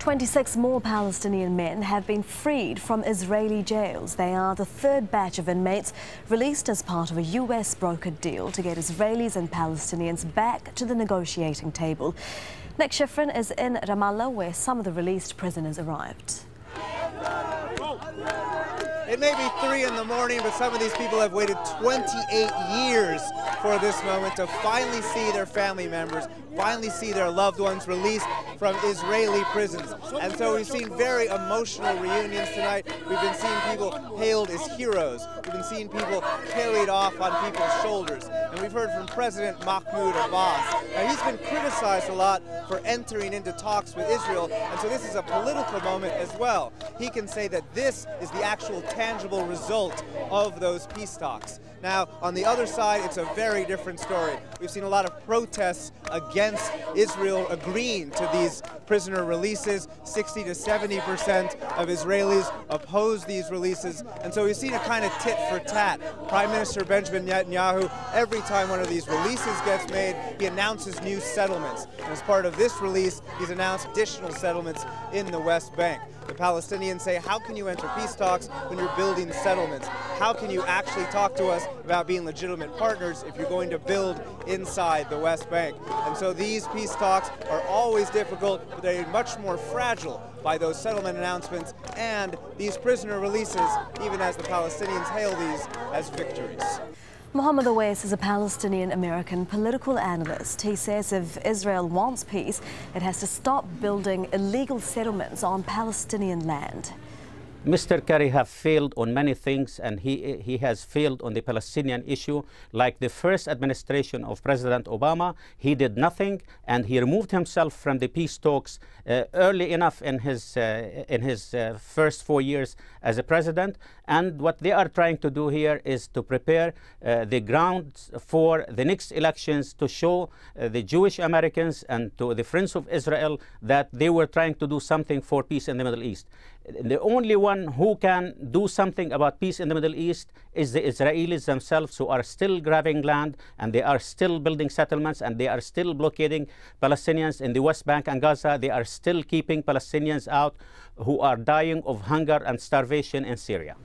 26 more Palestinian men have been freed from Israeli jails. They are the third batch of inmates released as part of a US brokered deal to get Israelis and Palestinians back to the negotiating table. Next, Schifrin is in Ramallah, where some of the released prisoners arrived. It may be 3 in the morning, but some of these people have waited 28 years for this moment to finally see their family members, finally see their loved ones released from Israeli prisons. And so we've seen very emotional reunions tonight. We've been seeing people hailed as heroes. We've been seeing people carried off on people's shoulders. And we've heard from President Mahmoud Abbas. Now, he's been criticized a lot for entering into talks with Israel, and so this is a political moment as well. He can say that this is the actual tangible result of those peace talks. Now, on the other side, it's a very different story. We've seen a lot of protests against Israel agreeing to these prisoner releases. 60 to 70% of Israelis oppose these releases. And so we've seen a kind of tit for tat. Prime Minister Benjamin Netanyahu, every time one of these releases gets made, he announces new settlements. And as part of this release, he's announced additional settlements in the West Bank. The Palestinians say, how can you enter peace talks when you're building settlements? How can you actually talk to us about being legitimate partners if you're going to build inside the West Bank? And so these peace talks are always difficult, but they're much more fragile by those settlement announcements and these prisoner releases, even as the Palestinians hail these as victories. Mohammed Awais is a Palestinian-American political analyst. He says if Israel wants peace, it has to stop building illegal settlements on Palestinian land. Mr. Kerry has failed on many things, and he has failed on the Palestinian issue. Like the first administration of President Obama, he did nothing, and he removed himself from the peace talks early enough in his first 4 years as a president. And what they are trying to do here is to prepare the ground for the next elections to show the Jewish Americans and to the Friends of Israel that they were trying to do something for peace in the Middle East. The only one who can do something about peace in the Middle East is the Israelis themselves, who are still grabbing land, and they are still building settlements, and they are still blockading Palestinians in the West Bank and Gaza. They are still keeping Palestinians out who are dying of hunger and starvation in Syria.